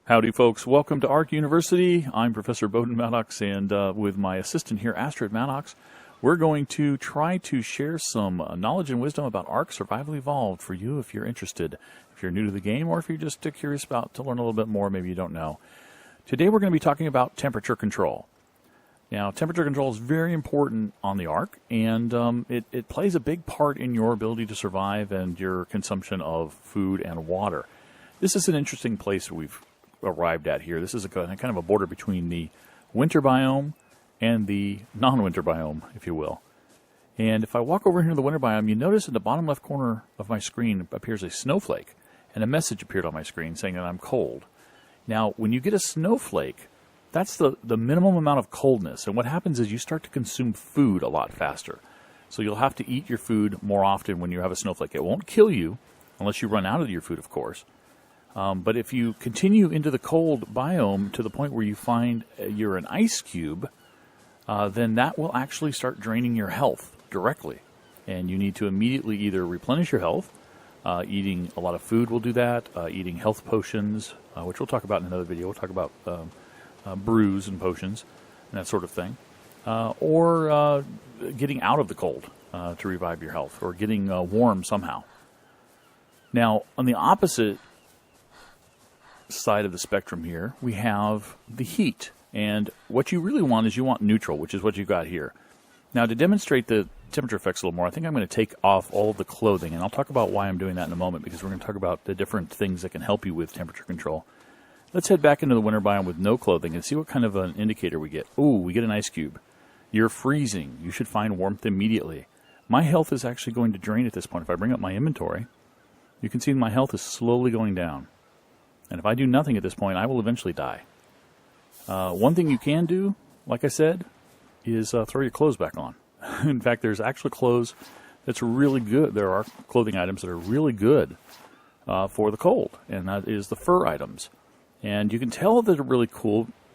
Howdy, folks. Welcome to ARK University. I'm Professor Bowden Maddox, and with my assistant here, Astrid Maddox, we're going to try to share some knowledge and wisdom about ARK Survival Evolved for you if you're interested, if you're new to the game, or if you're just curious about to learn a little bit more, maybe you don't know. Today we're going to be talking about temperature control. Now, temperature control is very important on the ARK, and it plays a big part in your ability to survive and your consumption of food and water. This is an interesting place we've arrived at here. This is a kind of a border between the winter biome and the non-winter biome, if you will. And if I walk over here to the winter biome, you notice in the bottom left corner of my screen appears a snowflake, and a message appeared on my screen saying that I'm cold. Now, when you get a snowflake, that's the minimum amount of coldness, and what happens is you start to consume food a lot faster. So you'll have to eat your food more often when you have a snowflake. It won't kill you, unless you run out of your food, of course. But if you continue into the cold biome to the point where you find you're an ice cube, then that will actually start draining your health directly. And you need to immediately either replenish your health, eating a lot of food will do that, eating health potions, which we'll talk about in another video. We'll talk about brews and potions and that sort of thing, or getting out of the cold to revive your health, or getting warm somehow. Now, on the opposite side of the spectrum here, we have the heat, and what you really want is you want neutral, which is what you got here. Now, to demonstrate the temperature effects a little more, I think I'm going to take off all of the clothing, and I'll talk about why I'm doing that in a moment, because we're going to talk about the different things that can help you with temperature control. Let's head back into the winter biome with no clothing and see what kind of an indicator we get. Ooh, we get an ice cube. You're freezing. You should find warmth immediately. My health is actually going to drain at this point. If I bring up my inventory, you can see my health is slowly going down. And if I do nothing at this point, I will eventually die. One thing you can do, like I said, is throw your clothes back on. In fact, there's actual clothes that's really good. There are clothing items that are really good for the cold, and that is the fur items. And you can tell that they're really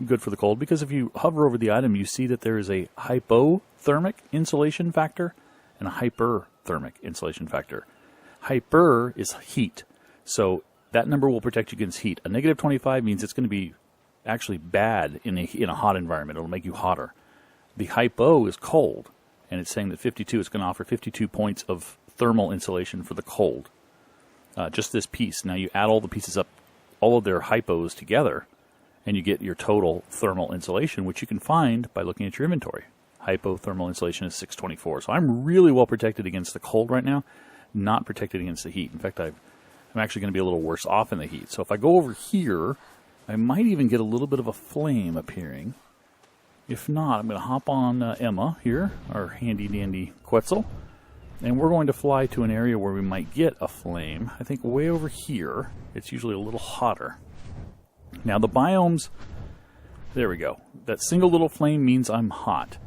good for the cold, because if you hover over the item, you see that there is a hypothermic insulation factor and a hyperthermic insulation factor. Hyper is heat. So that number will protect you against heat. A negative 25 means it's going to be actually bad in a hot environment. It'll make you hotter. The hypo is cold, and it's saying that 52 is going to offer 52 points of thermal insulation for the cold. Just this piece. Now you add all the pieces up, all of their hypos together, and you get your total thermal insulation, which you can find by looking at your inventory. Hypothermal insulation is 624. So I'm really well protected against the cold right now, not protected against the heat. In fact, I'm actually going to be a little worse off in the heat. So if I go over here, I might even get a little bit of a flame appearing. If not, I'm going to hop on Emma here, our handy-dandy Quetzal, and we're going to fly to an area where we might get a flame. I think way over here, it's usually a little hotter. Now the biomes, there we go. That single little flame means I'm hot.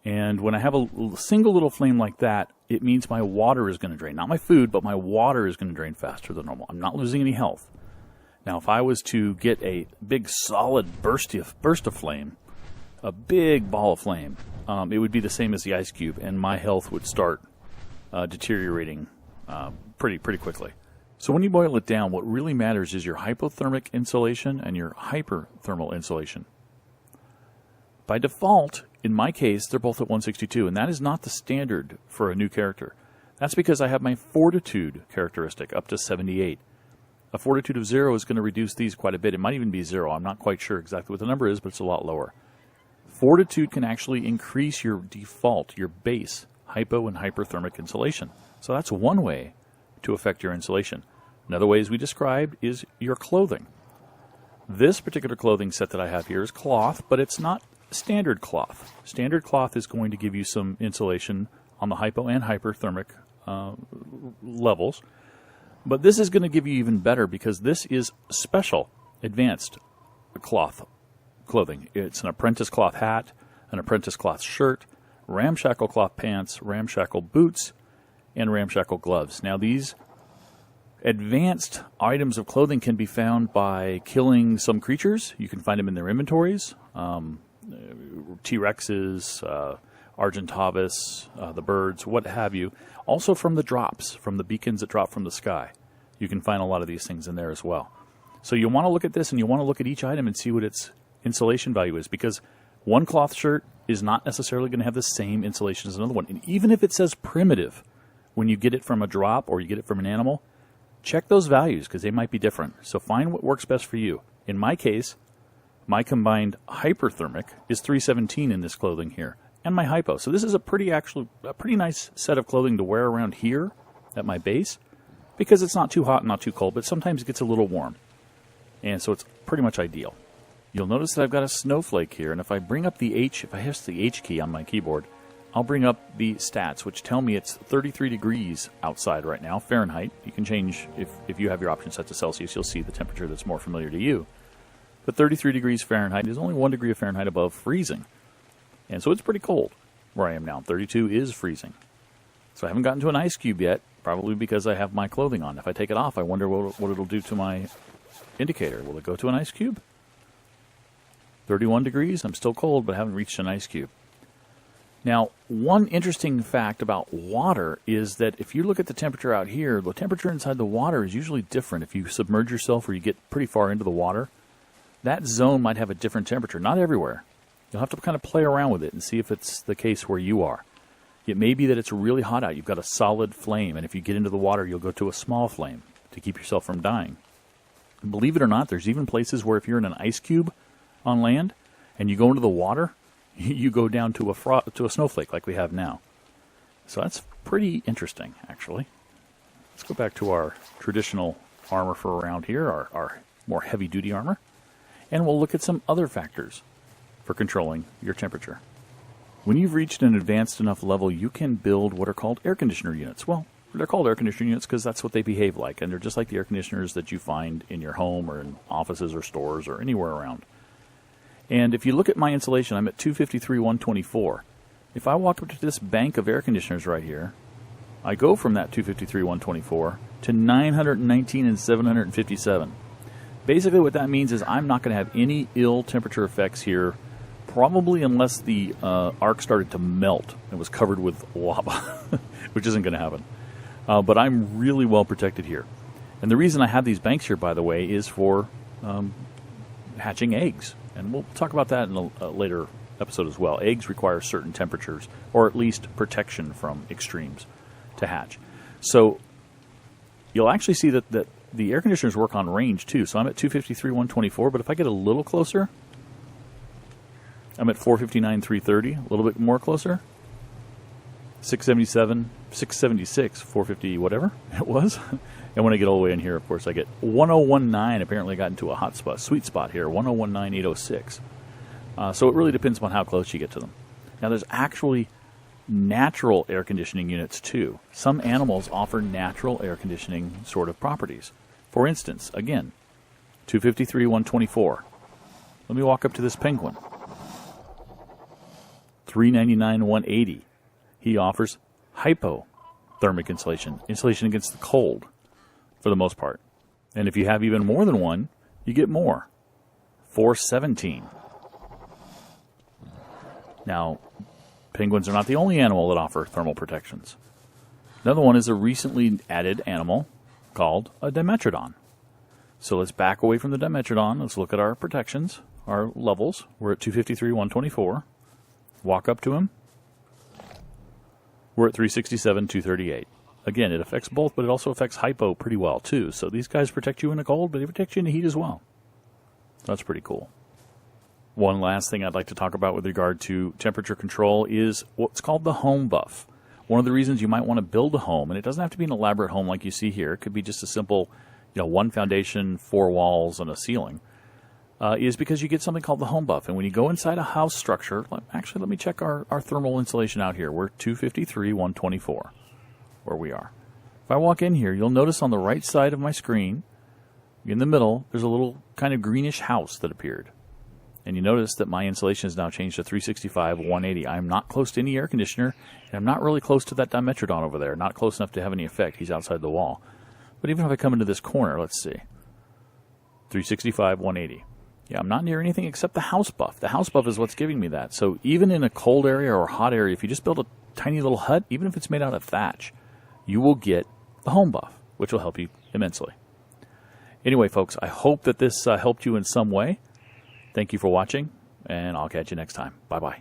And when I have a single little flame like that, it means my water is going to drain. Not my food, but my water is going to drain faster than normal. I'm not losing any health. Now, if I was to get a big solid burst of flame, a big ball of flame, it would be the same as the ice cube, and my health would start deteriorating pretty quickly. So when you boil it down, what really matters is your hypothermic insulation and your hyperthermal insulation. By default, in my case, they're both at 162, and that is not the standard for a new character. That's because I have my fortitude characteristic up to 78. A fortitude of 0 is going to reduce these quite a bit. It might even be 0. I'm not quite sure exactly what the number is, but it's a lot lower. Fortitude can actually increase your default, your base, hypo and hyperthermic insulation. So that's one way to affect your insulation. Another way, as we described, is your clothing. This particular clothing set that I have here is cloth, but it's not standard cloth. Standard cloth is going to give you some insulation on the hypo and hyperthermic levels. But this is going to give you even better, because this is special, advanced clothing. It's an apprentice cloth hat, an apprentice cloth shirt, ramshackle cloth pants, ramshackle boots, and ramshackle gloves. Now, these advanced items of clothing can be found by killing some creatures. You can find them in their inventories. T-Rexes, Argentavis, the birds, what have you. Also from the drops, from the beacons that drop from the sky. You can find a lot of these things in there as well. So you want to look at this, and you want to look at each item and see what its insulation value is, because one cloth shirt is not necessarily going to have the same insulation as another one. And even if it says primitive, when you get it from a drop or you get it from an animal, check those values because they might be different. So find what works best for you. In my case, my combined hyperthermic is 317 in this clothing here, and my hypo. So this is a pretty nice set of clothing to wear around here at my base, because it's not too hot and not too cold, but sometimes it gets a little warm. And so it's pretty much ideal. You'll notice that I've got a snowflake here, and if I bring up the H, if I hit the H key on my keyboard, I'll bring up the stats, which tell me it's 33 degrees outside right now, Fahrenheit. You can change, if you have your option set to Celsius, you'll see the temperature that's more familiar to you. But 33 degrees Fahrenheit is only 1 degree of Fahrenheit above freezing. And so it's pretty cold where I am now. 32 is freezing. So I haven't gotten to an ice cube yet, probably because I have my clothing on. If I take it off, I wonder what it'll do to my indicator. Will it go to an ice cube? 31 degrees, I'm still cold, but I haven't reached an ice cube. Now, one interesting fact about water is that if you look at the temperature out here, the temperature inside the water is usually different. If you submerge yourself or you get pretty far into the water, that zone might have a different temperature. Not everywhere. You'll have to kind of play around with it and see if it's the case where you are. It may be that it's really hot out. You've got a solid flame, and if you get into the water, you'll go to a small flame to keep yourself from dying. And believe it or not, there's even places where if you're in an ice cube on land and you go into the water, you go down to a snowflake like we have now. So that's pretty interesting, actually. Let's go back to our traditional armor for around here, our more heavy-duty armor, and we'll look at some other factors for controlling your temperature. When you've reached an advanced enough level, you can build what are called air conditioner units. Well, they're called air conditioner units because that's what they behave like, and they're just like the air conditioners that you find in your home or in offices or stores or anywhere around. And if you look at my insulation, I'm at 253, 124. If I walk up to this bank of air conditioners right here, I go from that 253, 124 to 919 and 757. Basically what that means is I'm not going to have any ill temperature effects here, probably unless the ARK started to melt and was covered with lava, which isn't going to happen. But I'm really well protected here. And the reason I have these banks here, by the way, is for hatching eggs. And we'll talk about that in a later episode as well. Eggs require certain temperatures, or at least protection from extremes, to hatch. So you'll actually see that the air conditioners work on range too. So I'm at 253, 124, but if I get a little closer, I'm at 459, 330, a little bit more closer, 677, 676, 450, whatever it was. And when I get all the way in here, of course, I get 1019. Apparently I got into a hot spot, sweet spot here, 1019, 806. So it really depends upon how close you get to them. Now there's actually natural air conditioning units too. Some animals offer natural air conditioning sort of properties. For instance, again, 253, 124. Let me walk up to this penguin. 399, 180. He offers hypothermic insulation, insulation against the cold for the most part. And if you have even more than one, you get more. 417. Now, penguins are not the only animal that offer thermal protections. Another one is a recently added animal called a dimetrodon. So let's back away from the dimetrodon. Let's look at our protections, our levels. We're at 253, 124. Walk up to him. We're at 367, 238. Again, it affects both, but it also affects hypo pretty well, too. So these guys protect you in the cold, but they protect you in the heat as well. That's pretty cool. One last thing I'd like to talk about with regard to temperature control is what's called the home buff. One of the reasons you might want to build a home, and it doesn't have to be an elaborate home like you see here. It could be just a simple, one foundation, 4 walls, and a ceiling, is because you get something called the home buff. And when you go inside a house structure, actually, let me check our thermal insulation out here. We're 253, 124. Where we are. If I walk in here, you'll notice on the right side of my screen, in the middle, there's a little kind of greenish house that appeared. And you notice that my insulation has now changed to 365, 180. I'm not close to any air conditioner, and I'm not really close to that dimetrodon over there. Not close enough to have any effect. He's outside the wall. But even if I come into this corner, let's see. 365, 180. Yeah, I'm not near anything except the house buff. The house buff is what's giving me that. So even in a cold area or a hot area, if you just build a tiny little hut, even if it's made out of thatch, you will get the home buff, which will help you immensely. Anyway, folks, I hope that this helped you in some way. Thank you for watching, and I'll catch you next time. Bye-bye.